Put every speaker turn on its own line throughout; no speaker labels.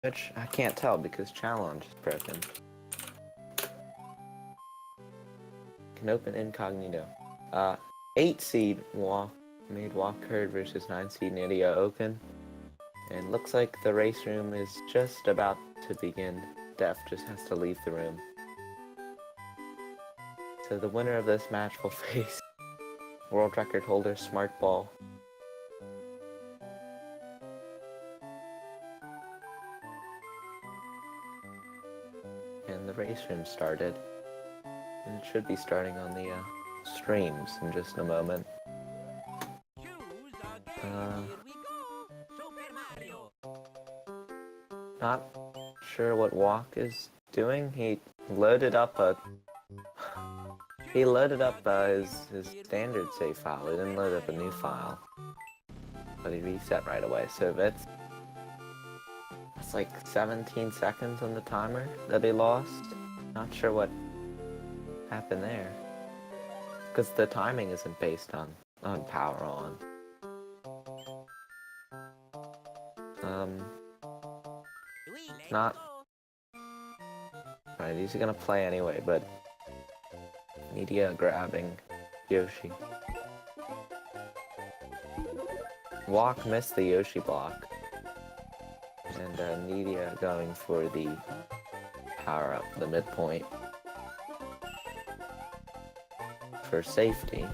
Which I can't tell because challenge is broken. Can open incognito. 8 seed madewokherd versus 9 seed Nydia Oaken. And looks like the race room is just about to begin. Deph just has to leave the room. So the winner of this match will face world record holder Smart Ball. And the race room started. And it should be starting on the streams in just a moment. Not sure what Walk is doing. He loaded up his standard save file. He didn't load up a new file, but he reset right away. So that's like 17 seconds on the timer that he lost. Not sure what happened there, because the timing isn't based on power on. Not right. He's gonna play anyway, but Nydia grabbing Yoshi. Walk missed the Yoshi block, and Nydia going for the power up, the midpoint for safety.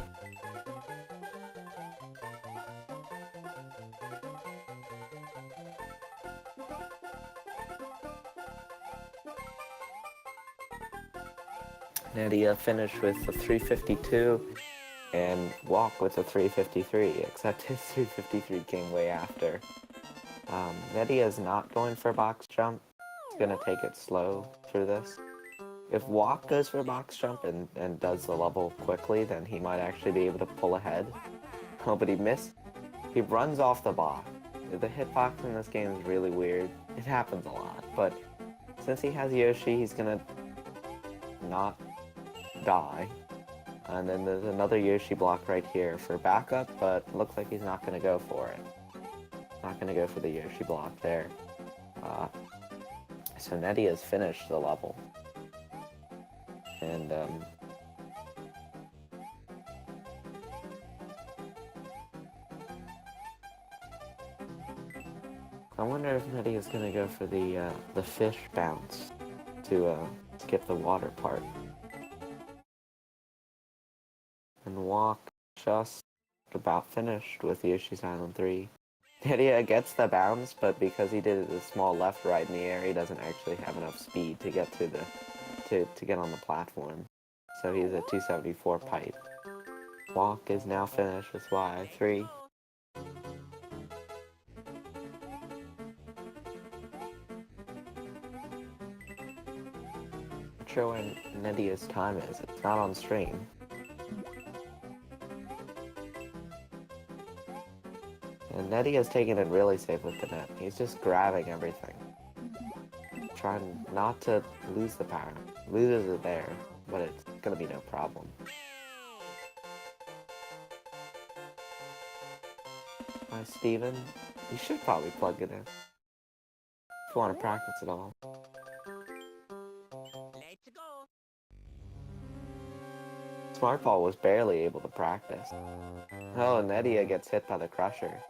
Nydia finished with a 352 and Walk with a 353, except his 353 came way after. Nydia is not going for box jump. He's gonna take it slow through this. If Walk goes for box jump and does the level quickly, then he might actually be able to pull ahead. Oh, but he missed. He runs off the box. The hitbox in this game is really weird. It happens a lot, but since he has Yoshi, he's gonna not die. And then there's another Yoshi block right here for backup, but looks like he's not going to go for it. Not going to go for the Yoshi block there. So Nydia has finished the level. And I wonder if Nydia is going to go for the fish bounce to skip the water part. And Walk just about finished with Yoshi's Island 3. Nydia gets the bounce, but because he did a small left-right in the air, he doesn't actually have enough speed to get to to get on the platform. So he's a 274 pipe. Walk is now finished with Y3. Not sure when Nydia's time is. It's not on stream. And Nydia's taking it really safe with the net. He's just grabbing everything. Trying not to lose the power. Loses it there, but it's gonna be no problem. Hi, Steven. You should probably plug it in. If you want to practice at all.
Let's go.
Smart Ball was barely able to practice. Oh, Nydia gets hit by the Crusher.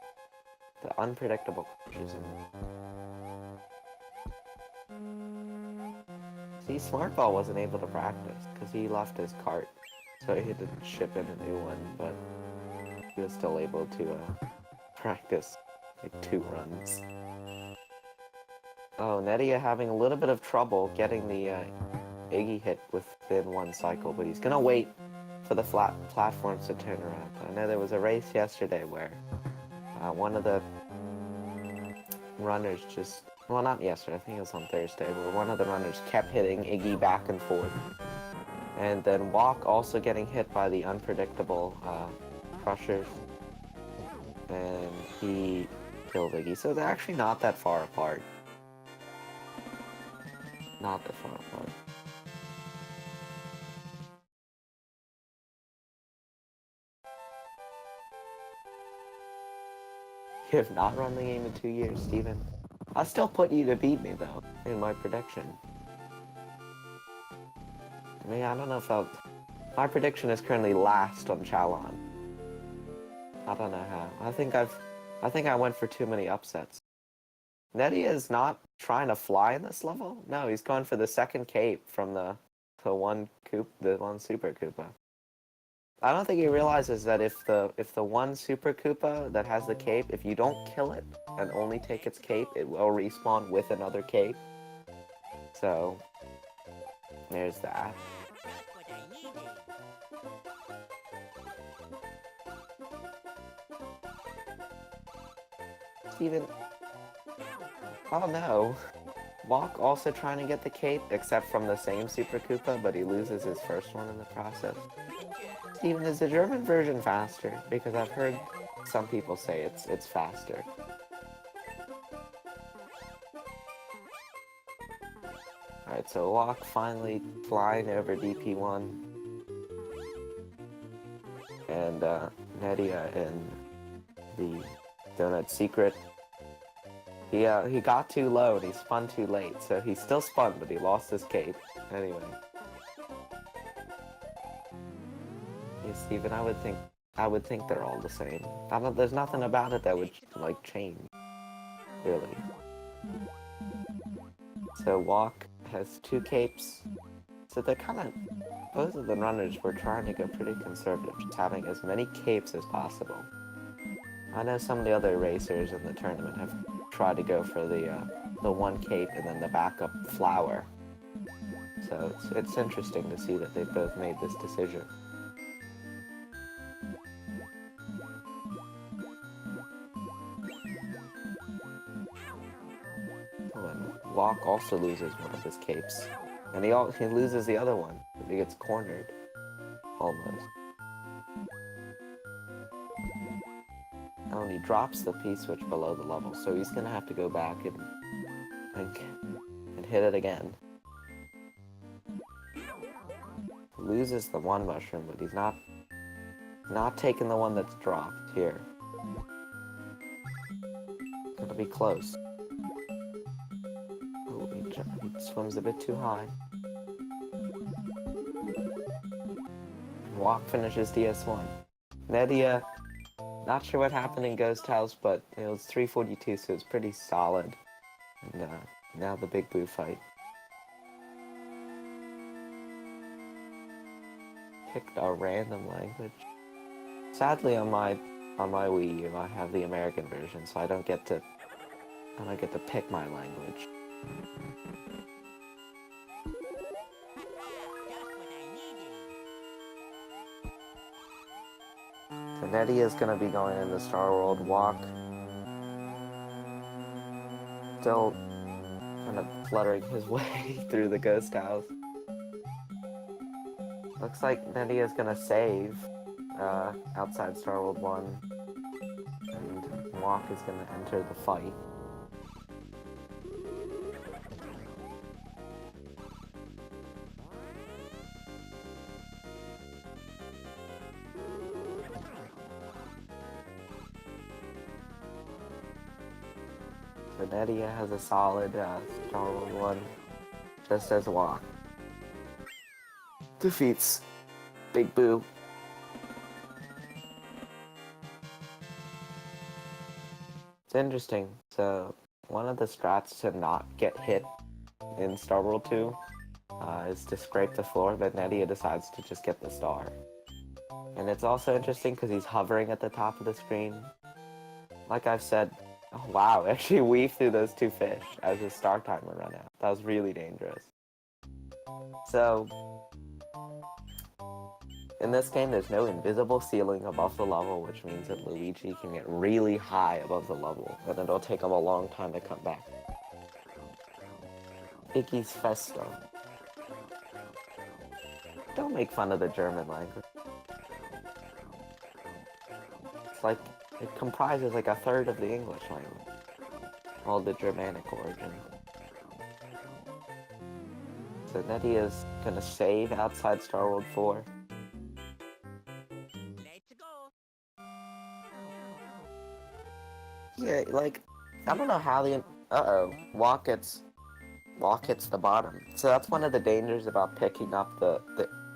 The unpredictable Crushers. See, Smart Ball wasn't able to practice because he left his cart, so he didn't ship in a new one, but he was still able to practice like 2 runs. Oh, Nydia having a little bit of trouble getting the Iggy hit within 1 cycle, but he's gonna wait for the flat platforms to turn around. I know there was a race yesterday where one of the runners just, well, not yesterday, I think it was on Thursday, where one of the runners kept hitting Iggy back and forth. And then Walk also getting hit by the unpredictable Crushers. And he killed Iggy. So they're actually not that far apart. Not that far apart. You have not run the game in 2 years, Steven. I'll still put you to beat me, though, in my prediction. I mean, I don't know if I'll... My prediction is currently last on Chalon. I don't know how. I think I went for too many upsets. Nettie is not trying to fly in this level. No, he's going for the second cape from the one Super Koopa. I don't think he realizes that if the one Super Koopa that has the cape, if you don't kill it and only take its cape, it will respawn with another cape. So there's that. Steven, oh no. Walk also trying to get the cape, except from the same Super Koopa, but he loses his first one in the process. Steven, is the German version faster? Because I've heard some people say it's faster. Alright, so Walk finally flying over DP1. And Nedia in the Donut Secret. He got too low and he spun too late, so he still spun, but he lost his cape. Anyway. Yeah, Steven, I would think they're all the same. There's nothing about it that would, like, change. Really. So Walk has 2 capes. So they're kind of... Both of the runners were trying to go pretty conservative, just having as many capes as possible. I know some of the other racers in the tournament have tried to go for the one cape and then the backup flower. So it's interesting to see that they both made this decision. Oh, and Walk also loses one of his capes. And he loses the other one. He gets cornered. Almost. Oh, and he drops the P-switch below the level, so he's gonna have to go back and hit it again. He loses the one mushroom, but he's not taking the one that's dropped here. Gonna be close. Oh, he swims a bit too high. Walk finishes DS1. Nedia, not sure what happened in Ghost House, but it was 342, so it's pretty solid. And now the Big Boo fight. Picked a random language. Sadly, on my Wii U, I have the American version, so I don't get to pick my language. So Nettie is going to be going into Star World. Walk. Still kind of fluttering his way through the ghost house. Looks like Nettie is going to save outside Star World 1. And Walk is going to enter the fight. So Nedia has a solid Star World 1, just as Walk defeats Big Boo. It's interesting. So one of the strats to not get hit in Star World 2 is to scrape the floor, but Nedia decides to just get the star. And it's also interesting because he's hovering at the top of the screen. Like I've said, oh, wow, actually weave through those 2 fish as his star timer ran out. That was really dangerous. So, in this game, there's no invisible ceiling above the level, which means that Luigi can get really high above the level, and it'll take him a long time to come back. Iggy's Festo. Don't make fun of the German language. It's like, it comprises like 1/3 of the English language. All the Germanic origin. So Nettie is gonna save outside Star World 4. Yeah, like, I don't know how Uh-oh. Walk hits the bottom. So that's one of the dangers about picking up the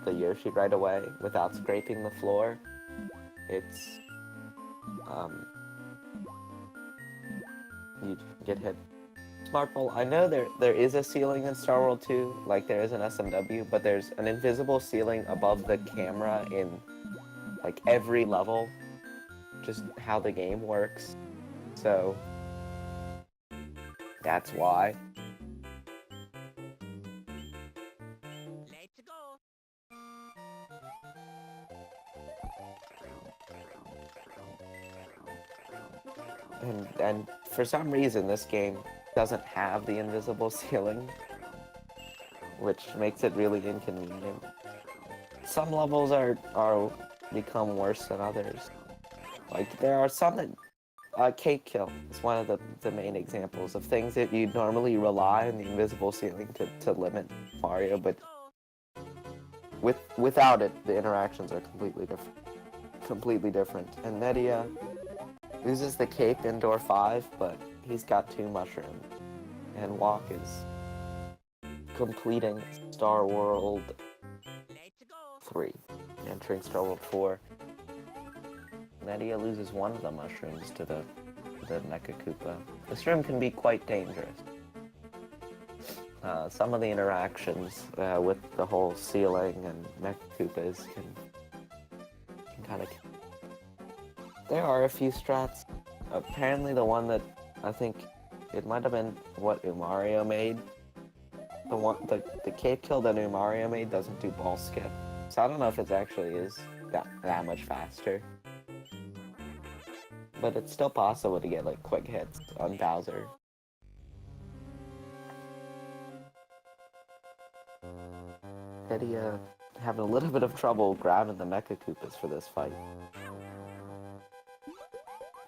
Yoshi right away without scraping the floor. It's you get hit. Smartphone. I know there is a ceiling in Star World 2, like there is in SMW, but there's an invisible ceiling above the camera in like every level. Just how the game works. So that's why.
Let's go.
And for some reason this game doesn't have the invisible ceiling, which makes it really inconvenient. Some levels are become worse than others. Like there are some that cake kill is one of the main examples of things that you normally rely on the invisible ceiling to limit Mario, but without it the interactions are completely different. And Nedia loses the cape in door 5, but he's got 2 mushrooms. And Walk is completing Star World 3, entering Star World 4. Nedia loses one of the mushrooms to the Mecha Koopa. This room can be quite dangerous. Some of the interactions with the whole ceiling and Mecha Koopas can kind of... There are a few strats. Apparently the one that I think it might have been what Umario made. The cape kill that Umario made doesn't do ball skip. So I don't know if it actually is that much faster. But it's still possible to get like quick hits on Bowser. Eddie having a little bit of trouble grabbing the Mecha Koopas for this fight.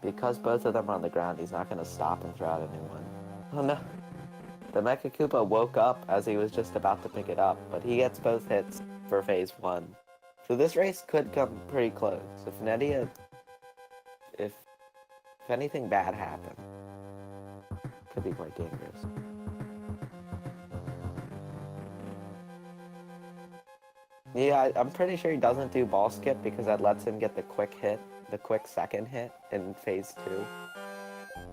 Because both of them are on the ground, he's not going to stop and throw out a new one. Oh no! The Mecha Koopa woke up as he was just about to pick it up, but he gets both hits for phase 1. So this race could come pretty close. If Nedia... If anything bad happened, it could be quite dangerous. Yeah, I'm pretty sure he doesn't do ball skip because that lets him get the quick hit, the quick second hit in phase 2.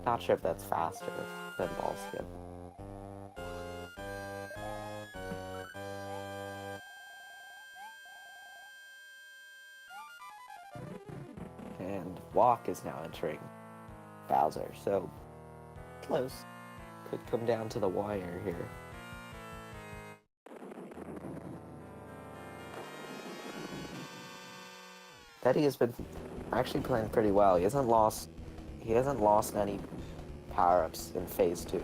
Not sure if that's faster than ball skip. And Walk is now entering Bowser, so close. Could come down to the wire here. Teddy has been actually playing pretty well. He hasn't lost any power-ups in phase 2.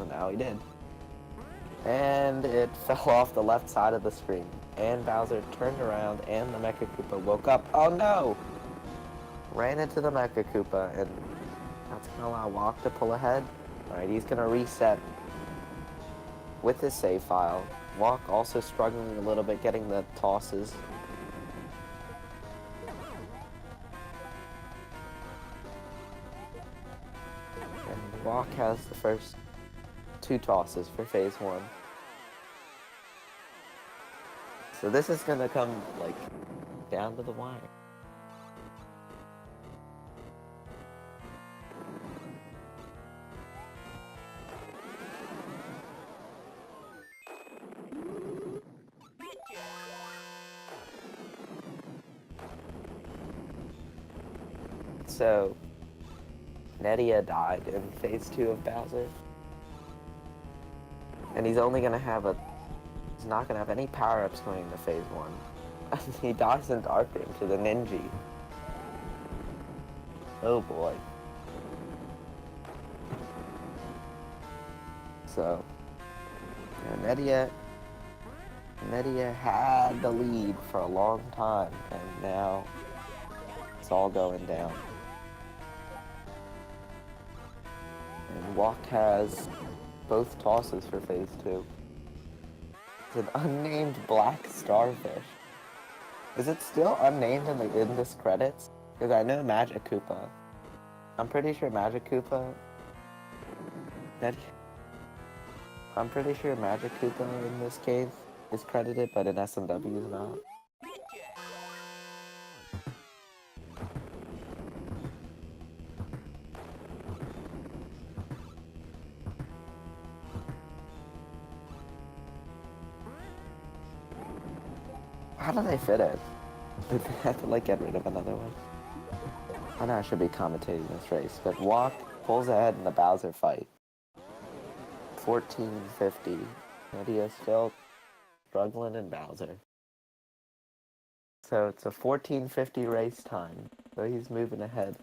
Now he did. And it fell off the left side of the screen. And Bowser turned around and the Mecha Koopa woke up. Oh no! Ran into the Mecha Koopa, and that's gonna allow Walk to pull ahead. Alright, he's gonna reset with his save file. Walk also struggling a little bit getting the tosses. And Walk has the first 2 tosses for phase 1. So this is gonna come, like, down to the wire. So, Nedia died in phase 2 of Bowser. And he's only gonna have he's not gonna have any power-ups going into phase 1. He dies in Dark Room to the Ninja. Oh boy. So, Nedia had the lead for a long time, and now it's all going down. And Walk has both tosses for phase 2. It's an unnamed black starfish. Is it still unnamed in this credits? Because I know Magic Koopa. I'm pretty sure Magic Koopa That I'm pretty sure Magic Koopa in this case is credited, but in SMA2 is not. How do they fit it? Did they have to like get rid of another one? I know I should be commentating this race, but Walk pulls ahead in the Bowser fight. 1450. And he is still struggling in Bowser. So it's a 1450 race time. So he's moving ahead.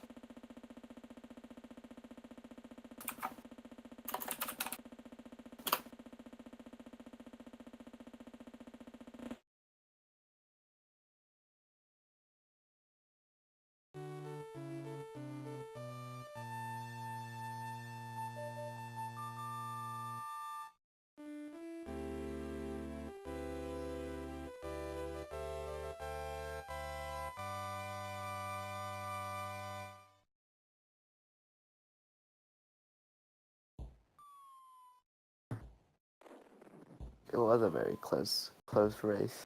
It was a very close race.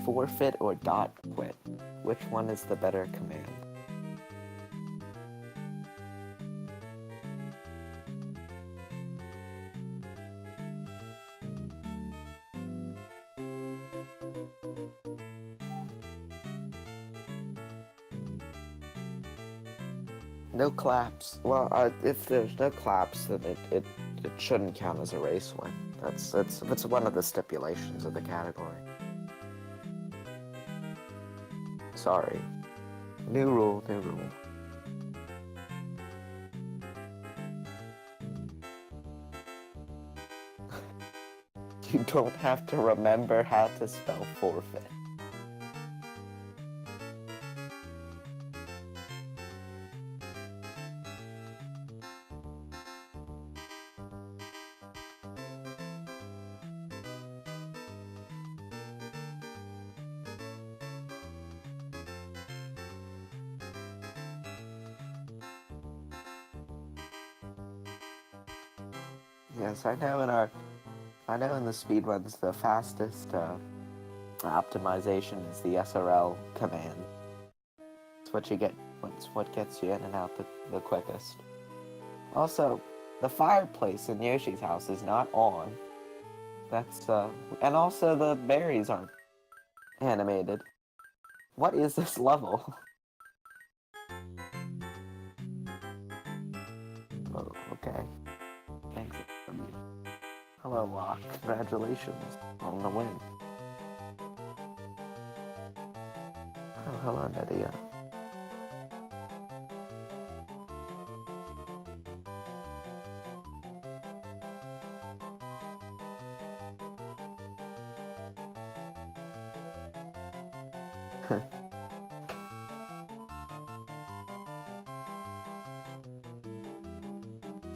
Forfeit or dot quit? Which one is the better command? No claps. Well, if there's no claps, then it shouldn't count as a race win. That's one of the stipulations of the category. Sorry. New rule, new rule. You don't have to remember how to spell forfeit. Yes, I know in the speedruns the fastest optimization is the SRL command. It's what you get. It's what gets you in and out the quickest. Also, the fireplace in Yoshi's house is not on. That's and also the berries aren't animated. What is this level? Oh, okay. Thanks. Hello, Locke. Congratulations on the win. Oh, hello, Nadia.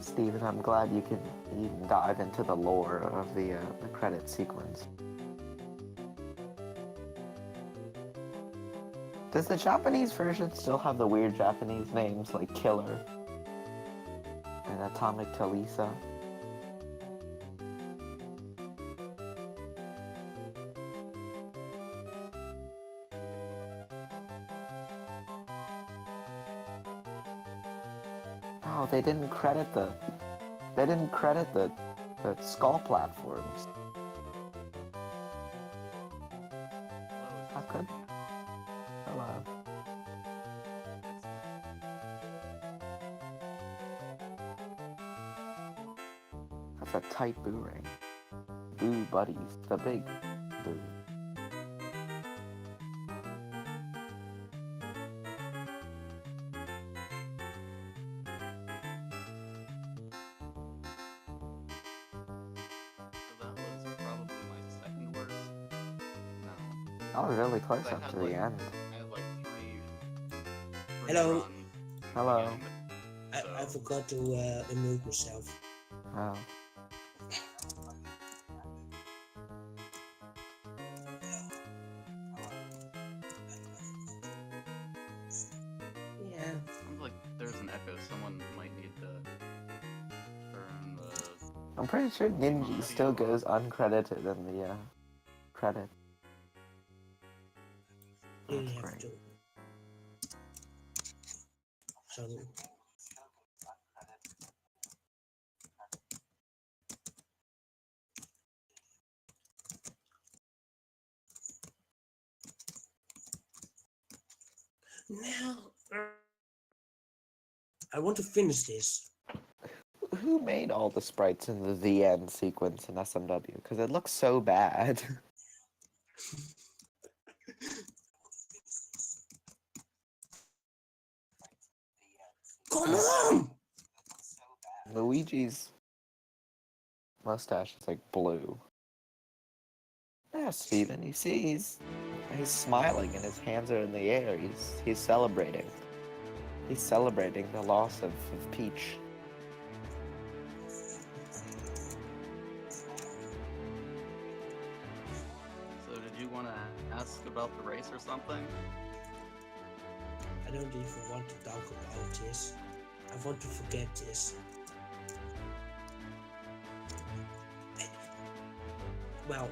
Steven, I'm glad you can dive into the lore of the credit sequence. Does the Japanese version still have the weird Japanese names like Killer and Atomic Talisa? Oh, they didn't credit the skull platforms. How could? Hello. That's a tight boo ring. Boo buddies, the big boo. I was really close
I
up
had
to the end.
I had like three
Hello.
runs
Hello.
I forgot to unmute myself.
Oh.
Yeah.
Sounds like there's an echo. Someone might need to turn the.
I'm pretty sure Ninja
audio
still
off.
goes uncredited in the credit.
You
That's
have
great.
to. So now I want to finish this.
Who made all the sprites in the end sequence in SMW? Because it looks so bad.
Come on!
Luigi's mustache is like blue. Yeah, Steven, you see he's smiling and his hands are in the air. He's celebrating. He's celebrating the loss of Peach.
So did you want to ask about the race or something?
I don't even want to talk about this. I want to forget this. Well.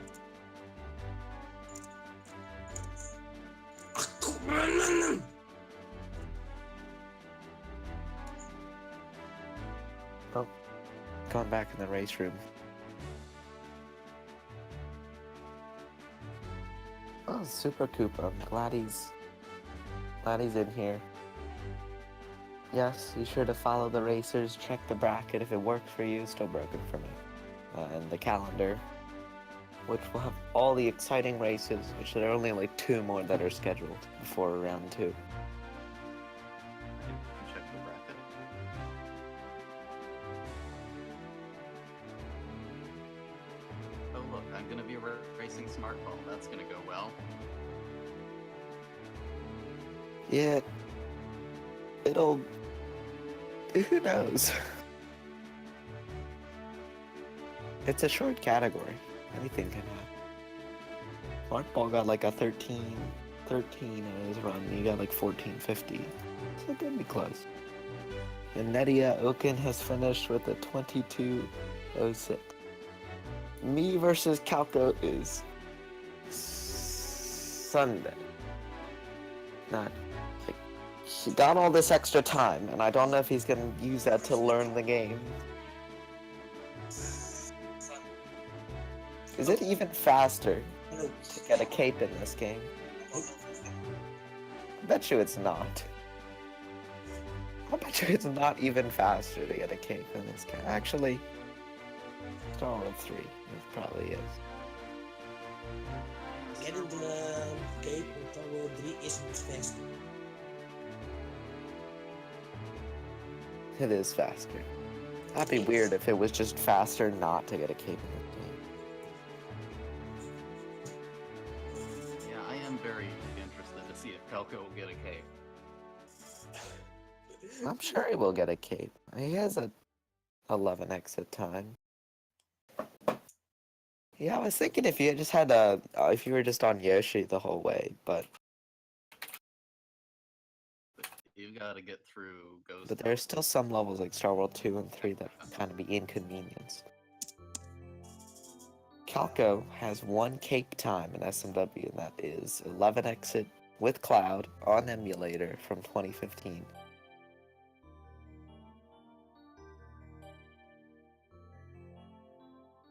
Oh, going back in the race room. Oh, Super Koopa. I'm glad he's in here. Yes, be sure to follow the racers, check the bracket if it worked for you, still broken for me. And the calendar, which will have all the exciting races, which there are only like 2 more that are scheduled before round 2.
I can check the bracket. Oh look, I'm gonna be racing smartphone. That's gonna go well.
Yeah, it'll... who knows? It's a short category. Anything can happen. Smartball got like a 13 in his run. He got like 14.50. So it could be close. And Nedia Oken has finished with a 22.06. Me versus Calco is Sunday. Not like, he got all this extra time, and I don't know if he's gonna use that to learn the game. Is it even faster to get a cape in this game? I bet you it's not. I bet you it's not even faster to get a cape in this game. Actually, Star Wars 3, it probably is.
Getting the cape on Tower 3 isn't fast.
It is faster. That'd be weird if it was just faster not to get a cape in this game.
Yeah, I am very interested to see if Pelko will get a cape.
I'm sure he will get a cape. He has a 11 exit time. Yeah, I was thinking if you just had if you were just on Yoshi the whole way, but
You gotta get through Ghost.
there are still some levels like Star World 2 and 3 that kind of be inconvenienced. Calco has 1 cape time in SMW, and that is 11 exit with Cloud on emulator from 2015.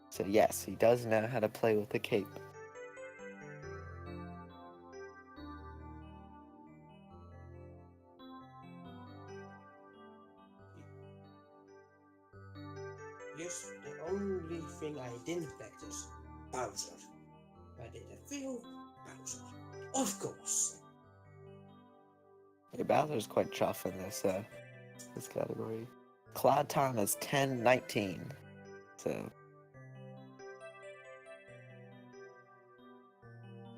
So yes, he does know how to play with the cape.
Yes, the only thing I didn't practice, Bowser. I did a few Bowser. Of course.
Yeah, Bowser's quite chuff in this category. Cloud time is 10:19. So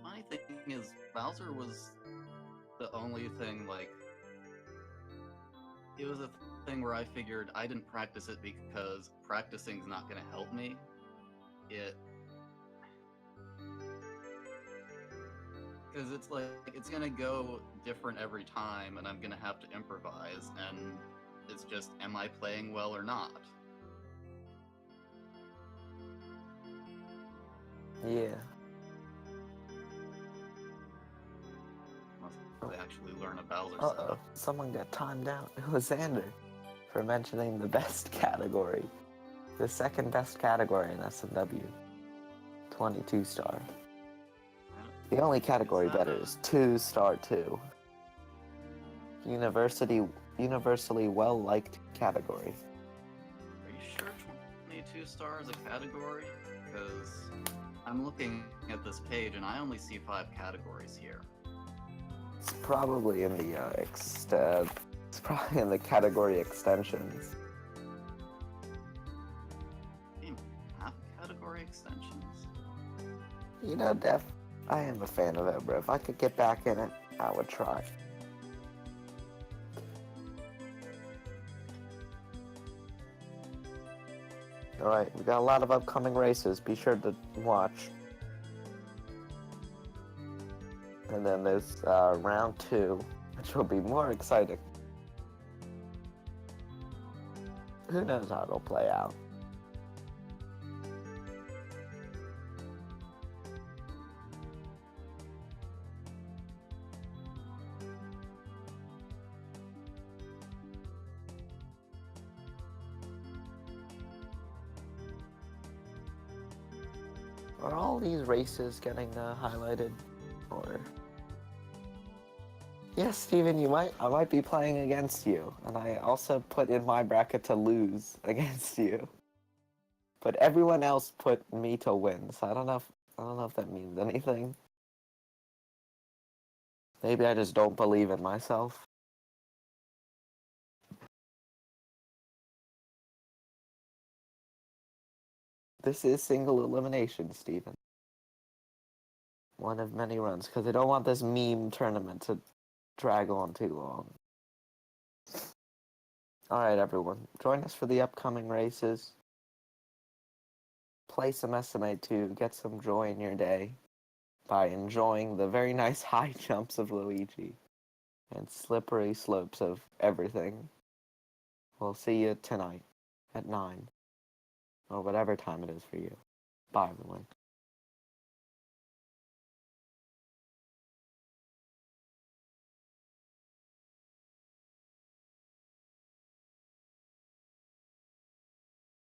Funny thing is, Bowser was the only thing, like, it was a thing where I figured I didn't practice it because practicing's not gonna help me. Because it's like, it's gonna go different every time, and I'm gonna have to improvise, and it's just, am I playing well or not?
Yeah.
Unless I actually learn a Bowser
Uh-oh,
setup.
someone got timed out. It was Xander for mentioning the best category. The second best category in SMA2. 22 star. The only category
Is that
better is 2-star 2. Universally well-liked category.
Are you sure 22 stars a category? Because I'm looking at this page and I only see 5 categories here.
It's probably in the it's probably in the category extensions.
Do you have category extensions?
You know, Deph, I am a fan of it, bro. If I could get back in it, I would try. Alright, we got a lot of upcoming races. Be sure to watch. And then there's round 2, which will be more exciting. Who knows how it'll play out? Are all these races getting highlighted? Or... Yes, Steven, I might be playing against you, and I also put in my bracket to lose against you. But everyone else put me to win, so I don't know if that means anything. Maybe I just don't believe in myself. This is single elimination, Steven. One of many runs, because I don't want this meme tournament to drag on too long. Alright, everyone. Join us for the upcoming races. Play some SMA2. Get some joy in your day by enjoying the very nice high jumps of Luigi and slippery slopes of everything. We'll see you tonight at 9, or whatever time it is for you. Bye, everyone.